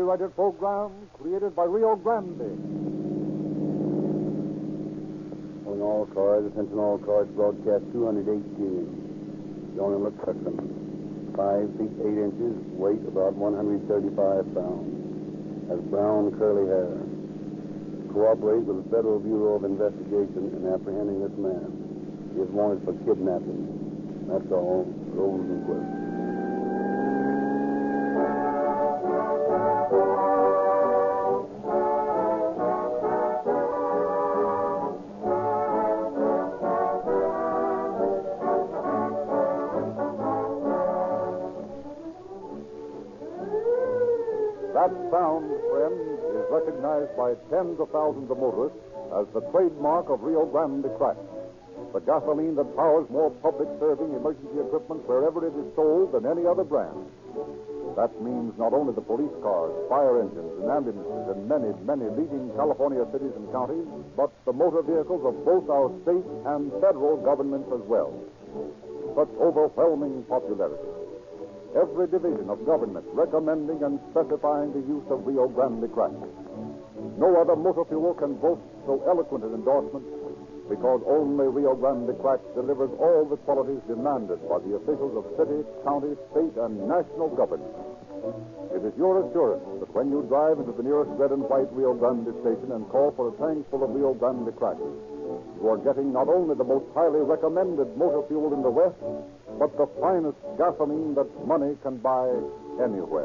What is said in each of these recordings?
copyrighted program created by Rio Grande. Calling all cars, attention all cars, broadcast 218. Joining McCutcheon. 5 feet 8 inches, weight about 135 pounds. Has brown curly hair. Cooperate with the Federal Bureau of Investigation in apprehending this man. He is wanted for kidnapping. That's all. Rosenquist. That sound, friend, is recognized by tens of thousands of motorists as the trademark of Rio Grande Crack. The gasoline that powers more public-serving emergency equipment wherever it is sold than any other brand. That means not only the police cars, fire engines, and ambulances in many, many leading California cities and counties, but the motor vehicles of both our state and federal governments as well. Such overwhelming popularity. Every division of government recommending and specifying the use of Rio Grande Crack. No other motor fuel can boast so eloquent an endorsement because only Rio Grande Crack delivers all the qualities demanded by the officials of city, county, state, and national government. It is your assurance that when you drive into the nearest red and white Rio Grande station and call for a tank full of Rio Grande Crack, you are getting not only the most highly recommended motor fuel in the West, but the finest gasoline that money can buy anywhere.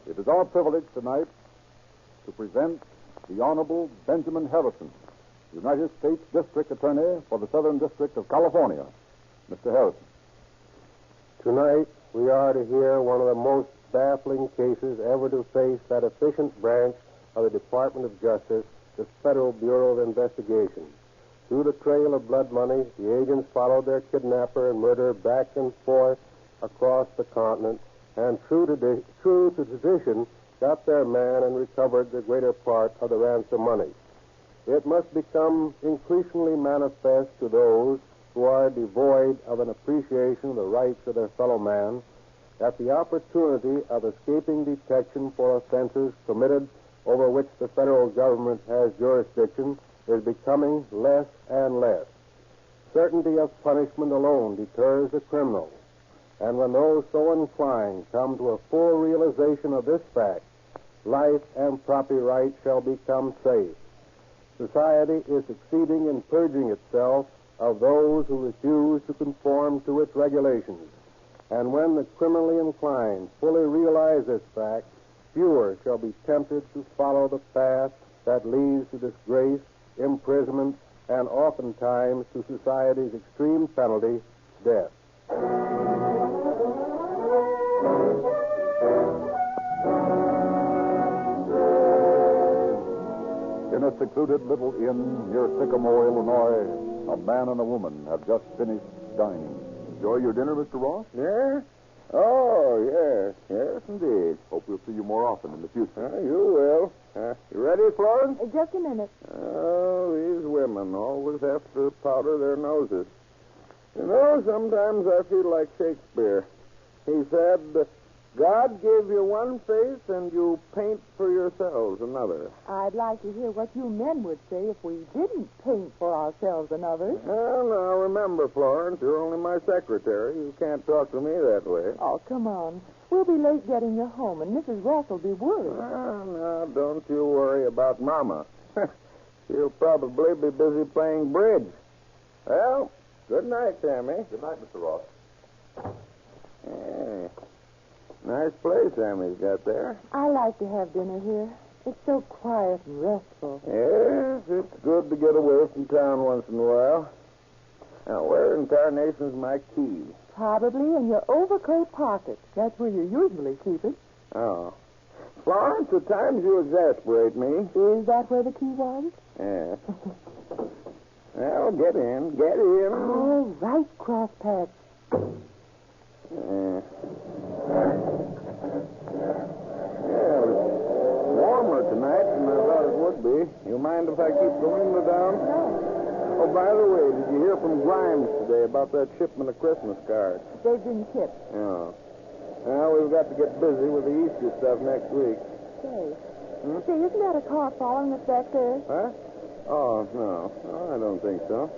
It is our privilege tonight to present the Honorable Benjamin Harrison, United States District Attorney for the Southern District of California. Mr. Harrison. Tonight, we are to hear one of the most baffling cases ever to face that efficient branch of the Department of Justice, the Federal Bureau of Investigation. Through the trail of blood money, the agents followed their kidnapper and murderer back and forth across the continent, and true to tradition, got their man and recovered the greater part of the ransom money. It must become increasingly manifest to those who are devoid of an appreciation of the rights of their fellow man that the opportunity of escaping detection for offenses committed over which the federal government has jurisdiction is becoming less and less. Certainty of punishment alone deters the criminal, and when those so inclined come to a full realization of this fact, life and property rights shall become safe. Society is succeeding in purging itself of those who refuse to conform to its regulations. And when the criminally inclined fully realize this fact, fewer shall be tempted to follow the path that leads to disgrace, imprisonment, and oftentimes to society's extreme penalty, death. In a secluded little inn near Sycamore, Illinois, a man and a woman have just finished dining. Enjoy your dinner, Mr. Ross? Yeah? Oh, yes. Yes, indeed. Hope we'll see you more often in the future. You will. You ready, Florence? Just a minute. Oh, these women always have to powder their noses. You know, sometimes I feel like Shakespeare. He said, God gave you one face and you paint for yourselves another. I'd like to hear what you men would say if we didn't paint for ourselves another. Well, now, remember, Florence, you're only my secretary. You can't talk to me that way. Oh, come on. We'll be late getting you home, and Mrs. Ross will be worried. Well, now, don't you worry about Mama. She'll probably be busy playing bridge. Well, good night, Sammy. Good night, Mr. Ross. Yeah. Nice place Sammy's got there. I like to have dinner here. It's so quiet and restful. Yes, it's good to get away from town once in a while. Now, where in tarnation's my key? Probably in your overcoat pocket. That's where you usually keep it. Oh. Florence, at times you exasperate me. Is that where the key was? Yeah. Well, get in. Get in. Oh, right, cross patch. Yeah, it was warmer could be. You mind if I keep the window down? No. Oh, by the way, did you hear from Grimes today about that shipment of Christmas cards? They've been shipped. Yeah. Well, we've got to get busy with the Easter stuff next week. Say, isn't that a car following us back there? Huh? Oh, no. Oh, I don't think so.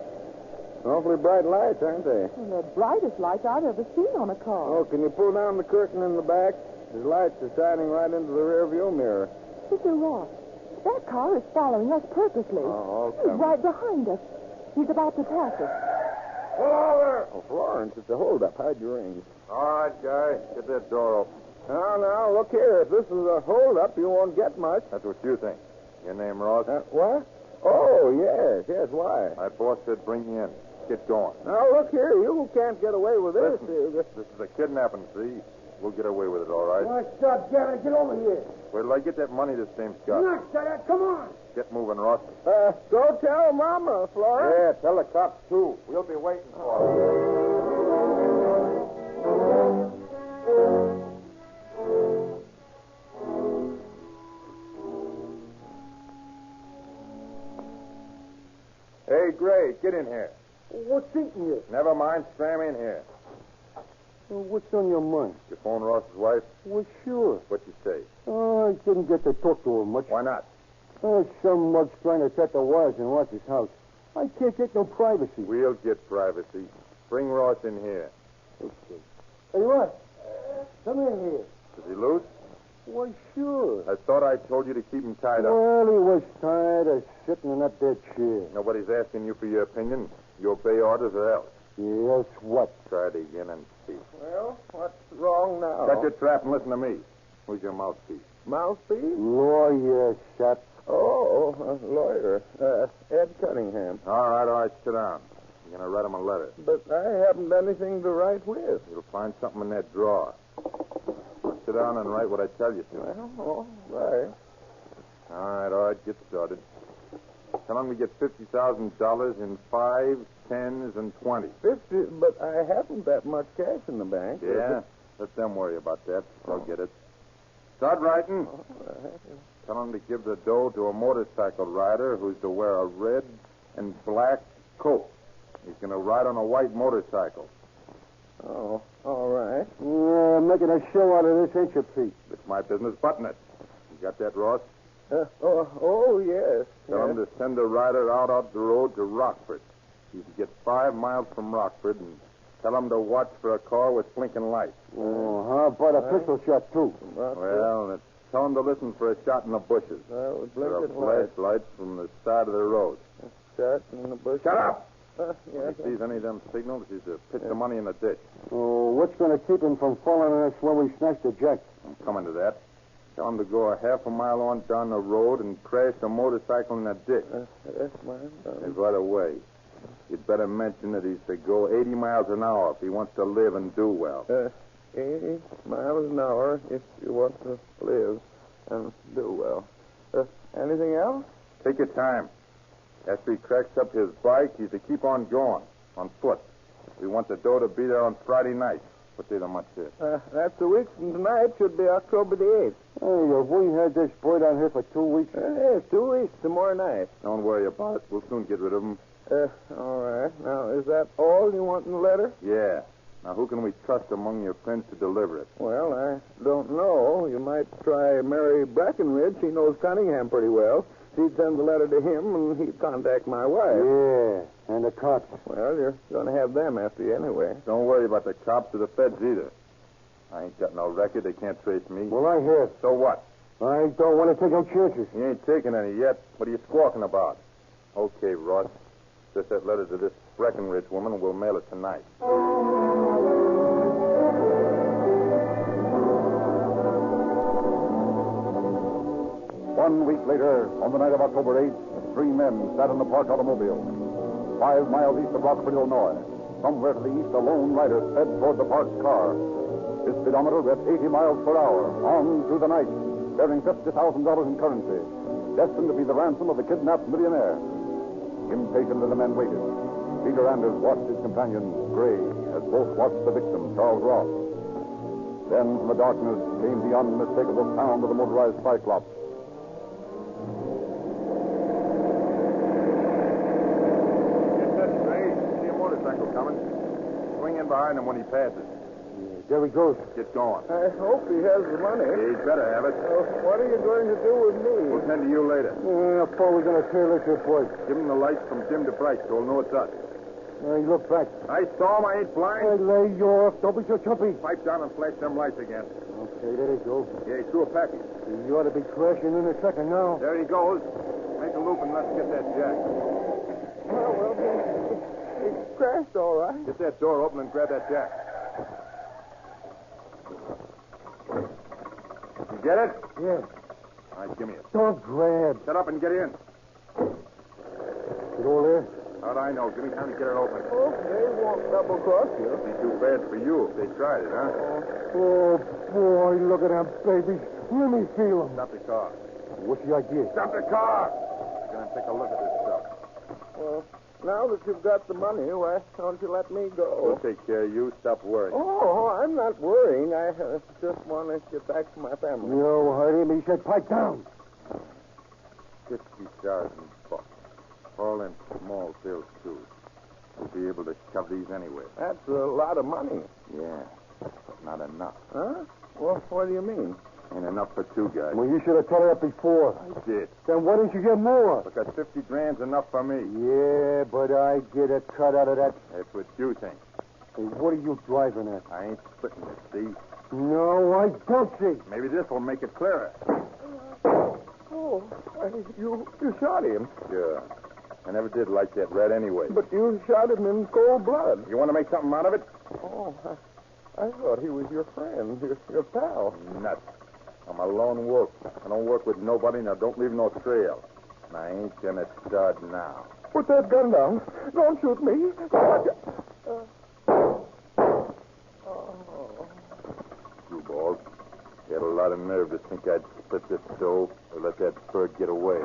Awfully bright lights, aren't they? Well, the brightest lights I've ever seen on a car. Oh, can you pull down the curtain in the back? The lights are shining right into the rearview mirror. Mr. Ross, that car is following us purposely. Oh, He's right behind us. He's about to pass us. Pull over! Oh, Florence, it's a holdup. Hide your rings. All right, guy. Get that door open. Now, look here. If this is a holdup, you won't get much. That's what you think. Your name, Ross? What? Oh, yes. Why? My boss said bring you in. Get going. Now, look here. You can't get away with this. Listen, this is a kidnapping, see? We'll get away with it, all right? What's up, Gary? Get over here. Wait till I get that money this dame's got. Not that. Come on. Get moving, Ross. Go tell Mama, Florence. Yeah, tell the cops, too. We'll be waiting for Hey, Gray, get in here. What's eating you? Never mind, scram in here. What's on your mind? You phone Ross's wife? Well, sure. What'd you say? I didn't get to talk to her much. Why not? Some mug's trying to set the wires in Ross's house. I can't get no privacy. We'll get privacy. Bring Ross in here. Okay. Hey, Ross, come in here. Is he loose? Why, sure. I thought I told you to keep him tied up. Well, he was tired of sitting in that there chair. Nobody's asking you for your opinion. You obey orders or else. Yes, what? Try it again and see. Well, what's wrong now? Shut your trap and listen to me. Who's your mouthpiece? Mouthpiece? Lawyer, chap. Oh, a lawyer. Ed Cunningham. All right, sit down. You're going to write him a letter. But I haven't anything to write with. You'll find something in that drawer. Sit down and write what I tell you to. Well, all right. All right, get started. Tell him to get $50,000 in 5, 10s, and 20s. 50, but I haven't that much cash in the bank. Yeah? Let them worry about that. They'll get it. Start writing. All right. Tell him to give the dough to a motorcycle rider who's to wear a red and black coat. He's going to ride on a white motorcycle. Oh, all right. Yeah, making a show out of this, ain't you, Pete? It's my business. Button it. You got that, Ross? Yes. Tell him to send a rider out the road to Rockford. He's to get 5 miles from Rockford, and tell him to watch for a car with blinking lights. Oh, how about a pistol shot, too? Well, tell him to listen for a shot in the bushes. With There are blinking lights. flashlights from the side of the road. Shot in the bush. Shut up! Yes. If he sees any of them signals, he's to pitch the money in the ditch. Oh, what's going to keep him from following us when we snatch the jack? I'm coming to that. Tell him to go a half a mile on down the road and crash the motorcycle in a ditch. Yes, ma'am. And right away, you'd better mention that he's to go 80 miles an hour if he wants to live and do well. 80 miles an hour if you want to live and do well. Anything else? Take your time. After he cracks up his bike, he's to keep on going, on foot. We want the dough to be there on Friday night. What day the month is? That's a week from tonight. Should be October the 8th. Hey, have we had this boy down here for 2 weeks? Yes, 2 weeks tomorrow night. Don't worry about it. We'll soon get rid of him. All right. Now, is that all you want in the letter? Yeah. Now, who can we trust among your friends to deliver it? Well, I don't know. You might try Mary Brackenridge. She knows Cunningham pretty well. She'd send the letter to him, and he'd contact my wife. Yeah, and the cops. Well, you're going to have them after you anyway. Don't worry about the cops or the feds either. I ain't got no record. They can't trace me. Well, I have. So what? I don't want to take no chances. You ain't taking any yet. What are you squawking about? Okay, Ross. Just that letter to this Breckenridge woman, and we'll mail it tonight. 1 week later, on the night of October 8th, 3 men sat in the parked automobile. 5 miles east of Rockford, Illinois. Somewhere to the east, a lone rider sped toward the parked car. His speedometer read 80 miles per hour, on through the night, bearing $50,000 in currency, destined to be the ransom of the kidnapped millionaire. Impatiently, the men waited. Peter Anders watched his companion, Gray, as both watched the victim, Charles Ross. Then, from the darkness, came the unmistakable sound of the motorized Cyclops. behind him when he passes. There he goes. Get going. I hope he has the money. He'd better have it. What are you going to do with me? We'll tend to you later. I thought we were going to tail this report. Give him the lights from dim to bright so he'll know it's us. You look back. I saw him. I ain't blind. Lay you off. Don't be so chumpy. Pipe down and flash them lights again. Okay, there you go. Yeah, he threw a package. You ought to be crashing in a second now. There he goes. Make a loop and let's get that jack. Well, he crashed all right. Get that door open and grab that jack. You get it? Yeah. All right, give me it. Don't grab. Shut up and get in. Get over there. How'd I know? Give me time to get it open. Oh, they won't double-cross you. Be too bad for you if they tried it, huh? Oh, boy, look at them babies. Let me feel them. Stop the car. What's the idea? Stop the car! I'm going to take a look at this stuff. Well, now that you've got the money, why don't you let me go? We'll take care of you. Stop worrying. Oh, I'm not worrying. I just want to get back to my family. No, Hardy, he said pipe down. 50,000 bucks. All in small bills, too. We'll be able to shove these anywhere. That's a lot of money. Yeah, but not enough. Huh? Well, what do you mean? Ain't enough for two guys. Well, you should have told her that before. I did. Then why didn't you get more? Because 50 grand's enough for me. Yeah, but I get a cut out of that. That's what you think. Hey, what are you driving at? I ain't splitting it, see? No, I don't see. Maybe this will make it clearer. Oh, you shot him. Sure. I never did like that rat anyway. But you shot him in cold blood. You want to make something out of it? Oh, I thought he was your friend, your pal. Nuts. I'm a lone wolf. I don't work with nobody, and I don't leave no trail. And I ain't gonna start now. Put that gun down. Don't shoot me. Screwballs. You had a lot of nerve to think I'd split this stove or let that bird get away.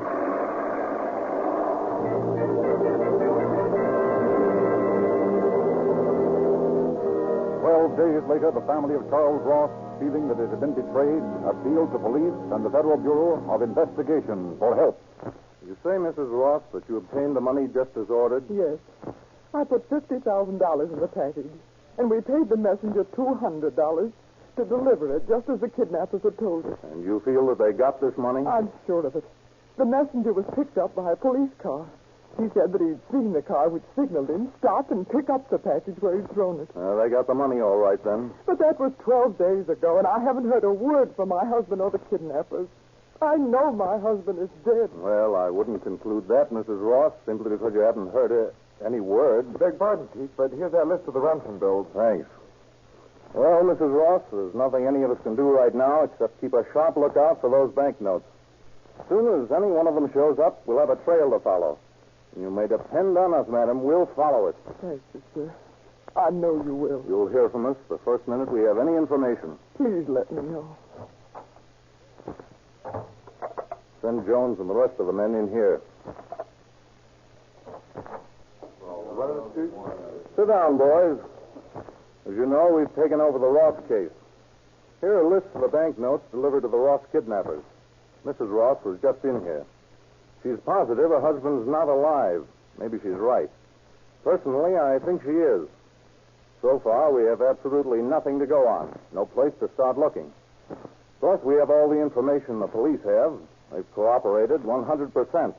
12 days later, the family of Charles Ross, feeling that it had been betrayed, appealed to police and the Federal Bureau of Investigation for help. You say, Mrs. Ross, that you obtained the money just as ordered? Yes. I put $50,000 in the package, and we paid the messenger $200 to deliver it, just as the kidnappers had told us. And you feel that they got this money? I'm sure of it. The messenger was picked up by a police car. He said that he'd seen the car which signaled him stop and pick up the package where he'd thrown it. They got the money all right, then. But that was 12 days ago, and I haven't heard a word from my husband or the kidnappers. I know my husband is dead. Well, I wouldn't conclude that, Mrs. Ross, simply because you haven't heard any word. Beg pardon, Chief, but here's that list of the ransom bills. Thanks. Well, Mrs. Ross, there's nothing any of us can do right now except keep a sharp lookout for those banknotes. As soon as any one of them shows up, we'll have a trail to follow. And you may depend on us, madam. We'll follow it. Thank you, sir. I know you will. You'll hear from us the first minute we have any information. Please let me know. Send Jones and the rest of the men in here. Sit down, boys. As you know, we've taken over the Ross case. Here are lists of the banknotes delivered to the Ross kidnappers. Mrs. Ross was just in here. She's positive her husband's not alive. Maybe she's right. Personally, I think she is. So far, we have absolutely nothing to go on. No place to start looking. Plus, we have all the information the police have. They've cooperated 100%.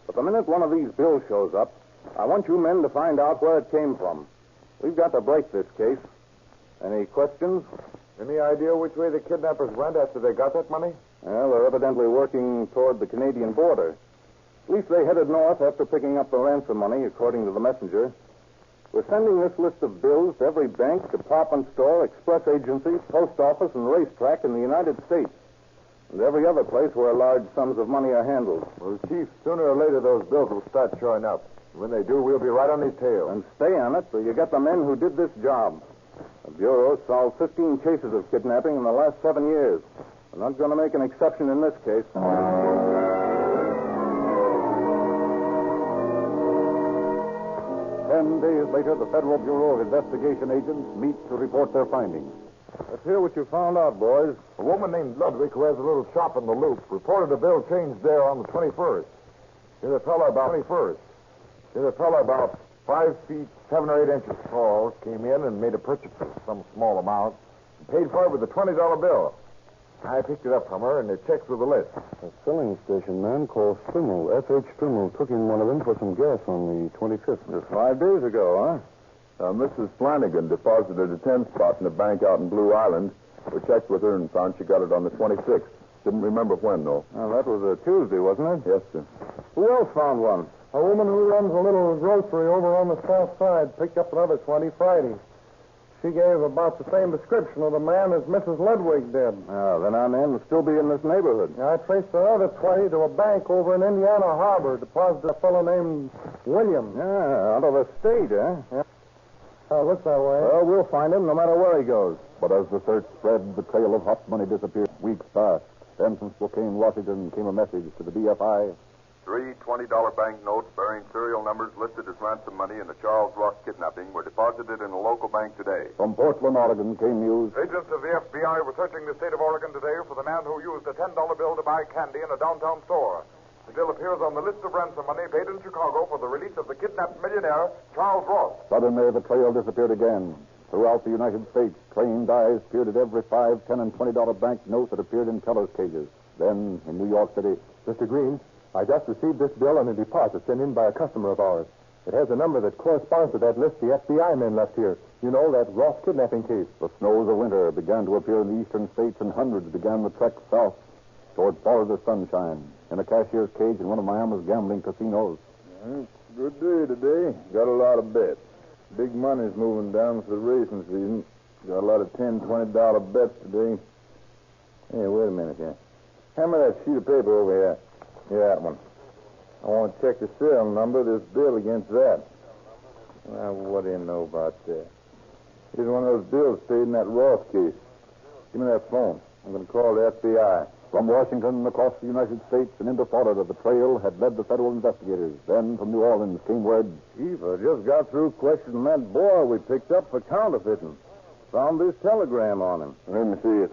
But the minute one of these bills shows up, I want you men to find out where it came from. We've got to break this case. Any questions? Any idea which way the kidnappers went after they got that money? Well, they're evidently working toward the Canadian border. At least they headed north after picking up the ransom money, according to the messenger. We're sending this list of bills to every bank, department store, express agency, post office, and racetrack in the United States, and every other place where large sums of money are handled. Well, Chief, sooner or later those bills will start showing up. When they do, we'll be right on his tail. And stay on it till you get the men who did this job. The Bureau solved 15 cases of kidnapping in the last 7 years. We're not going to make an exception in this case. 10 days later, the Federal Bureau of Investigation agents meet to report their findings. Let's hear what you found out, boys. A woman named Ludwig, who has a little shop in the Loop, reported a bill changed there on the 21st. Here's a fellow about 5 feet 7 or 8 inches tall, came in and made a purchase of some small amount and paid for it with a $20 bill. I picked it up from her, and it checks with the list. A filling station man called Strimmel, F.H. Strimmel, took in one of them for some gas on the 25th. Just 5 days ago, huh? Mrs. Flanagan deposited a 10 spot in a bank out in Blue Island. We checked with her and found she got it on the 26th. Didn't remember when, though. Well, that was a Tuesday, wasn't it? Yes, sir. Who else found one? A woman who runs a little grocery over on the south side picked up another 20 Friday. She gave about the same description of the man as Mrs. Ludwig did. Oh, then our man will still be in this neighborhood. I traced the other 20 to a bank over in Indiana Harbor, deposited a fellow named William. Yeah, out of the state, huh? Yeah. Looks that way. Well, we'll find him no matter where he goes. But as the search spread, the trail of hot money disappeared. Weeks passed. Then from Spokane, Washington, came a message to the BFI. 3 $20 banknotes bearing serial numbers listed as ransom money in the Charles Ross kidnapping were deposited in a local bank today. From Portland, Oregon, came news. Agents of the FBI were searching the state of Oregon today for the man who used a $10 bill to buy candy in a downtown store. The bill appears on the list of ransom money paid in Chicago for the release of the kidnapped millionaire, Charles Ross. Suddenly, the trail disappeared again. Throughout the United States, trained eyes peered at every $5, $10, and $20 banknote that appeared in teller's cages. Then, in New York City, Mr. Green, I just received this bill on a deposit sent in by a customer of ours. It has a number that corresponds to that list the FBI men left here. You know, that Ross kidnapping case. the snows of winter began to appear in the eastern states, and hundreds began the trek south toward Florida sunshine in a cashier's cage in one of Miami's gambling casinos. Good day today. Got a lot of bets. Big money's moving down for the racing season. Got a lot of $10, $20 bets today. Hey, wait a minute here. Hand me that sheet of paper over here. Yeah, that one. I want to check the serial number of this bill against that. Well, what do you know about that? Here's one of those bills stayed in that Ross case. Give me that phone. I'm going to call the FBI. From Washington across the United States and into Florida, the trail had led the federal investigators. Then from New Orleans came word. Chief, I just got through questioning that boy we picked up for counterfeiting. Found this telegram on him. Let me see it.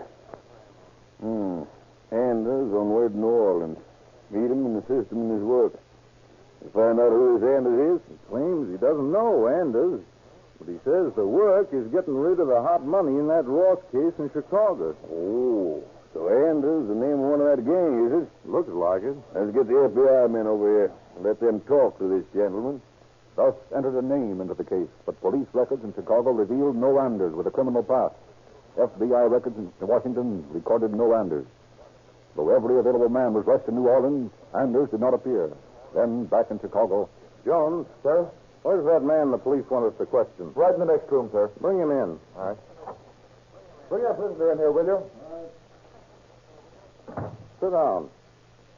Anders on way to New Orleans. Meet him and assist him in his work. You find out who this Anders is? He claims he doesn't know Anders, but he says the work is getting rid of the hot money in that Ross case in Chicago. Oh, so Anders the name of one of that gang, is it? Looks like it. Let's get the FBI men over here and let them talk to this gentleman. Thus entered a name into the case, but police records in Chicago revealed no Anders with a criminal past. FBI records in Washington recorded no Anders. Though every available man was rushed to New Orleans, Anders did not appear. Then, back in Chicago. Jones, sir? Where's that man the police want us to question? Right in the next room, sir. Bring him in. All right. Bring that prisoner in here, will you? Sit down.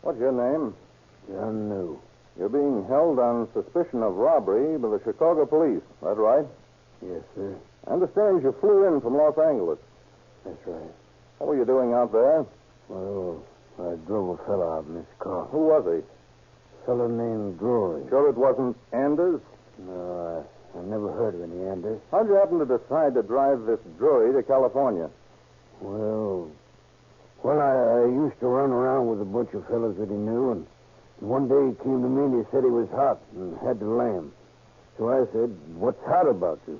What's your name? John New. You're being held on suspicion of robbery by the Chicago police. That right? Yes, sir. I understand you flew in from Los Angeles. That's right. What were you doing out there? Well, I drove a fellow out in this car. Who was he? A fellow named Drury. Sure it wasn't Anders? No, I never heard of any Anders. How'd you happen to decide to drive this Drury to California? Well, I used to run around with a bunch of fellows that he knew, and one day he came to me and he said he was hot and had to lamb. So I said, "What's hot about you?"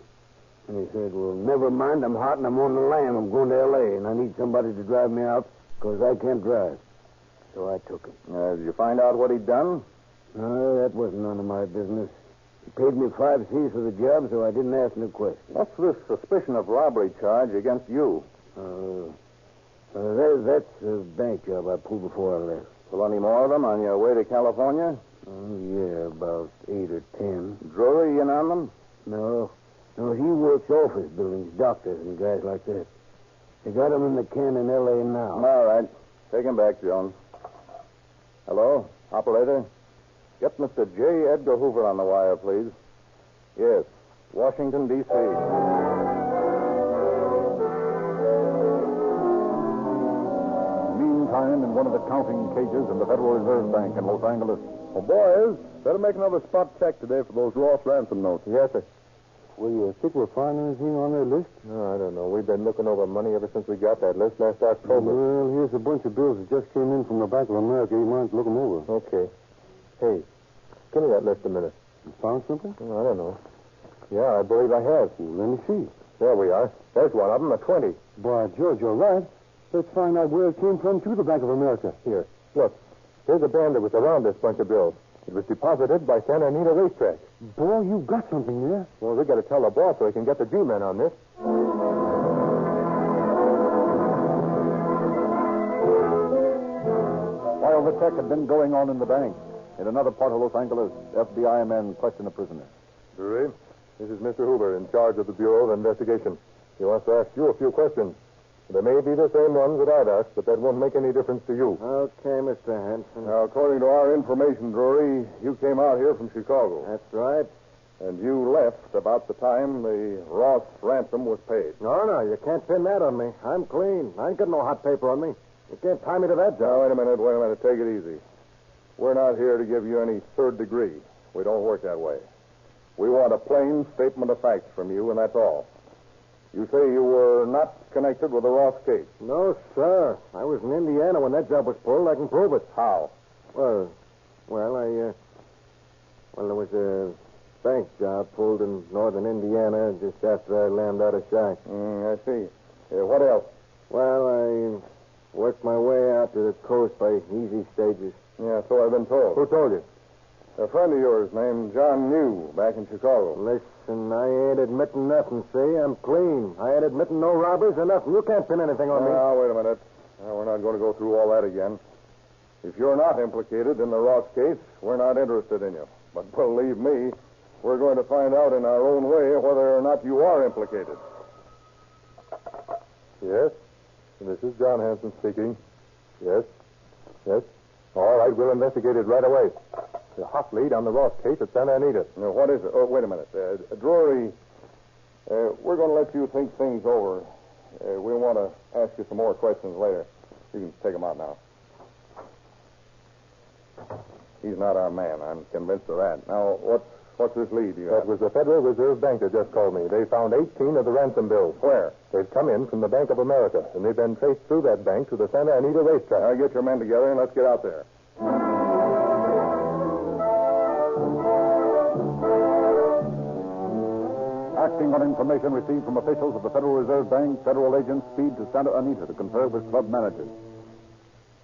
And he said, "Well, never mind, I'm hot and I'm on the lam. I'm going to L.A., and I need somebody to drive me out because I can't drive." So I took him. Did you find out what he'd done? No, that wasn't none of my business. He paid me 5 C's for the job, so I didn't ask no questions. What's this suspicion of robbery charge against you? That's a bank job I pulled before I left. Pull any more of them on your way to California? Yeah, about 8 or 10. Drury in on them? No, he works office buildings, doctors and guys like that. They got him in the can in L.A. now. All right. Take him back, Jones. Hello? Operator? Get Mr. J. Edgar Hoover on the wire, please. Yes. Washington, D.C. Meantime, in one of the counting cages in the Federal Reserve Bank in Los Angeles. Well, boys, better make another spot check today for those Ross ransom notes. Yes, sir. We think we'll find anything on their list? No, I don't know. We've been looking over money ever since we got that list last October. Well, here's a bunch of bills that just came in from the Bank of America. You mind to look them over? Okay. Hey, give me that list a minute. You found something? I don't know. Yeah, I believe I have. Well, let me see. There we are. There's one of them, a 20. Boy, George, you're right. Let's find out where it came from to the Bank of America. Here, look. Here's a band that was around this bunch of bills. It was deposited by Santa Anita Racetrack. Boy, you've got something there. Well, we got to tell the boss so he can get the G-men on this. While the check had been going on in the bank, in another part of Los Angeles, FBI men questioned a prisoner. Drury, this is Mr. Hoover in charge of the Bureau of Investigation. He wants to ask you a few questions. They may be the same ones that I'd asked, but that won't make any difference to you. Okay, Mr. Hanson. Now, according to our information, Drury, you came out here from Chicago. That's right. And you left about the time the Ross ransom was paid. No, you can't pin that on me. I'm clean. I ain't got no hot paper on me. You can't tie me to that job. Now, wait a minute. Take it easy. We're not here to give you any third degree. We don't work that way. We want a plain statement of facts from you, and that's all. You say you were not connected with the Ross case. No, sir. I was in Indiana when that job was pulled. I can prove it. How? Well, there was a bank job pulled in northern Indiana just after I landed out of Shack. I see. What else? Well, I worked my way out to the coast by easy stages. Yeah, so I've been told. Who told you? A friend of yours named John New back in Chicago. Listen, I ain't admitting nothing, see? I'm clean. I ain't admitting no robbers or nothing. You can't pin anything on me. Now, wait a minute. Now, we're not going to go through all that again. If you're not implicated in the Ross case, we're not interested in you. But believe me, we're going to find out in our own way whether or not you are implicated. Yes? This is John Hanson speaking. Yes? All right, we'll investigate it right away. The hot lead on the Ross case at Santa Anita. Now, what is it? Oh, wait a minute. Drury, we're going to let you think things over. We want to ask you some more questions later. You can take them out now. He's not our man. I'm convinced of that. Now, what's this lead you That have? was the Federal Reserve Bank that just called me. They found 18 of the ransom bills. Where? They've come in from the Bank of America, and they've been traced through that bank to the Santa Anita racetrack. Now, get your men together and let's get out there. Acting on information received from officials of the Federal Reserve Bank, federal agents speed to Santa Anita to confer with club managers.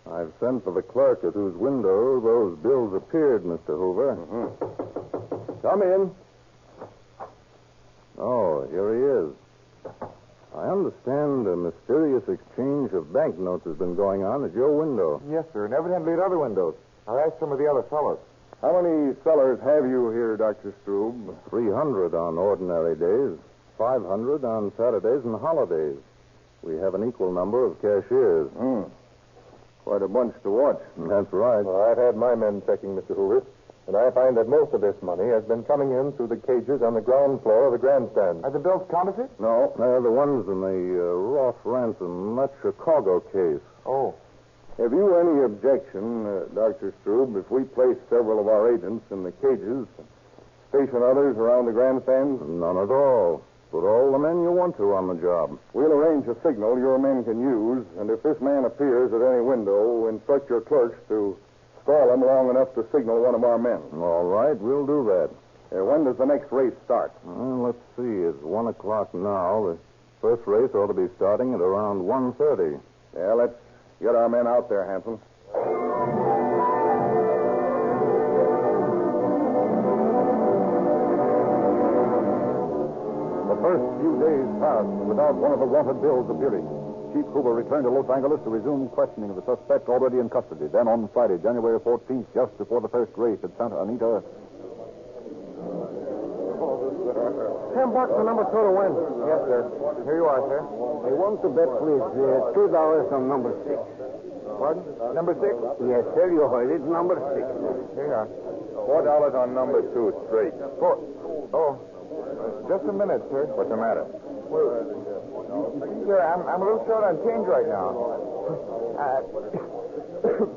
I've sent for the clerk at whose window those bills appeared, Mr. Hoover. Come in. Oh, here he is. I understand a mysterious exchange of banknotes has been going on at your window. Yes, sir, and evidently at other windows. I'll ask some of the other fellows. How many sellers have you here, Dr. Strube? 300 on ordinary days, 500 on Saturdays and holidays. We have an equal number of cashiers. Quite a bunch to watch. That's right. Well, I've had my men checking, Mr. Hoover, and I find that most of this money has been coming in through the cages on the ground floor of the grandstand. Are the bills counterfeit? No. They're the ones in the Ross ransom, that Chicago case. Oh. Have you any objection, Dr. Strube, if we place several of our agents in the cages, station others around the grandstand? None at all. Put all the men you want to on the job. We'll arrange a signal your men can use, and if this man appears at any window, instruct your clerks to stall him long enough to signal one of our men. All right, we'll do that. When does the next race start? Let's see. It's 1 o'clock now. The first race ought to be starting at around 1:30. Yeah, let's get our men out there, Hanson. The first few days passed without one of the wanted bills appearing. Chief Hoover returned to Los Angeles to resume questioning of the suspect already in custody. Then on Friday, January 14th, just before the first race at Santa Anita. $10 for number 2 to win. Yes, sir. Here you are, sir. I want to bet, please, $2 on number 6. Pardon? Number 6? Yes, sir, you heard it. Number 6. Here you are. $4 on number 2, straight. Oh. Just a minute, sir. What's the matter? You see, sir, I'm a little short on change right now.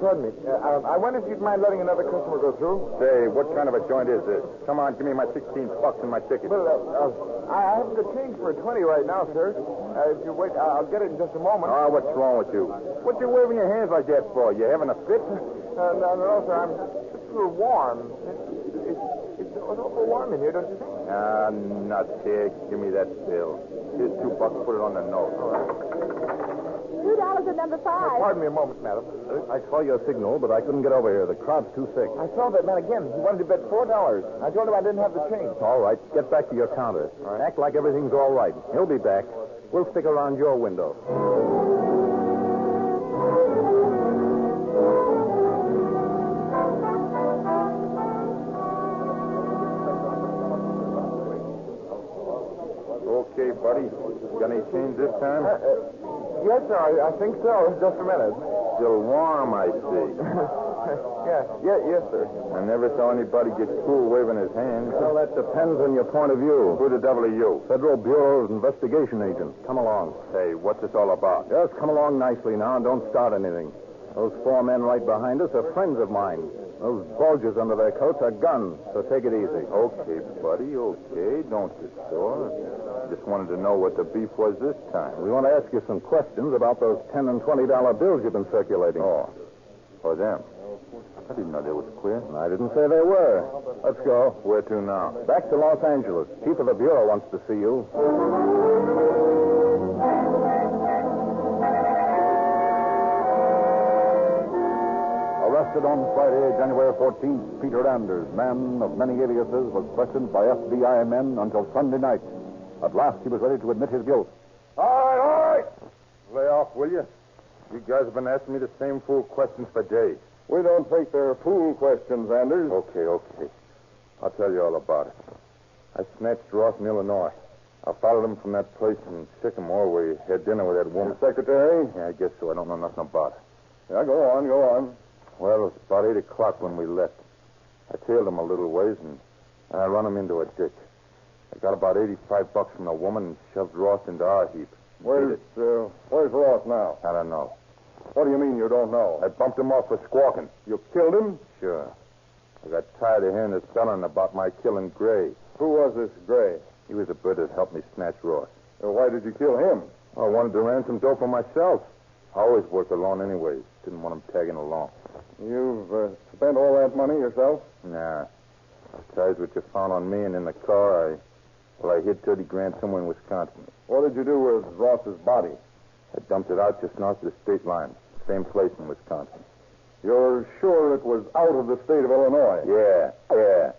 Pardon me. I wonder if you'd mind letting another customer go through? Say, what kind of a joint is this? Come on, give me my 16 bucks and my ticket. Well, I haven't got change for a 20 right now, sir. If you wait, I'll get it in just a moment. Oh, what's wrong with you? What you waving your hands like that for? You having a fit? No, sir. I'm just a little warm. It's warm in here, don't you think? Ah, nuts. Here, give me that bill. Here's $2. Put it on the note. All right. $2 at number 5. Pardon me a moment, madam. I saw your signal, but I couldn't get over here. The crowd's too thick. I saw that man again. He wanted to bet $4. I told him I didn't have the change. All right, get back to your counter. All right. Act like everything's all right. He'll be back. We'll stick around your window. Okay, buddy. Got any change this time? Yes, sir. I think so. Just a minute. Still warm, I see. Yes, sir. I never saw anybody get cool waving his hand. Well, that depends on your point of view. Who the devil are you? Federal Bureau of Investigation agent. Come along. Hey, what's this all about? Just come along nicely now and don't start anything. Those 4 men right behind us are friends of mine. Those bulges under their coats are guns, so take it easy. Okay, buddy, okay. Don't get sore. Just wanted to know what the beef was this time. We want to ask you some questions about those $10 and $20 bills you've been circulating. Oh, for them. I didn't know they was queer. I didn't say they were. Let's go. Where to now? Back to Los Angeles. Chief of the Bureau wants to see you. Arrested on Friday, January 14th, Peter Anders, man of many aliases, was questioned by FBI men until Sunday night. At last, he was ready to admit his guilt. All right. Lay off, will you? You guys have been asking me the same fool questions for days. We don't think they're fool questions, Anders. Okay. I'll tell you all about it. I snatched Ross in Illinois. I followed him from that place in Sycamore where he had dinner with that woman. Your secretary? Yeah, I guess so. I don't know nothing about it. Yeah, go on. Well, it was about 8 o'clock when we left. I tailed him a little ways, and I run him into a ditch. I got about $85 from the woman and shoved Ross into our heap. Where's Ross now? I don't know. What do you mean you don't know? I bumped him off for squawking. You killed him? Sure. I got tired of hearing the selling about my killing Gray. Who was this Gray? He was the bird that helped me snatch Ross. Well, why did you kill him? I wanted to ransom dough for myself. I always worked alone anyways. Didn't want him tagging along. You've spent all that money yourself? Nah. Besides what you found on me and in the car, I hid 30 grand somewhere in Wisconsin. What did you do with Ross's body? I dumped it out just north of the state line. Same place in Wisconsin. You're sure it was out of the state of Illinois? Yeah.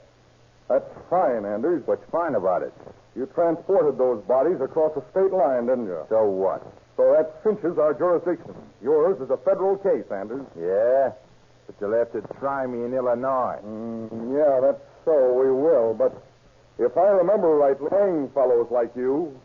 That's fine, Anders. What's fine about it? You transported those bodies across the state line, didn't you? So what? So that cinches our jurisdiction. Yours is a federal case, Anders. Yeah? But you'll have to try me in Illinois. Yeah, that's so. We will. But if I remember rightly, hang fellows like you.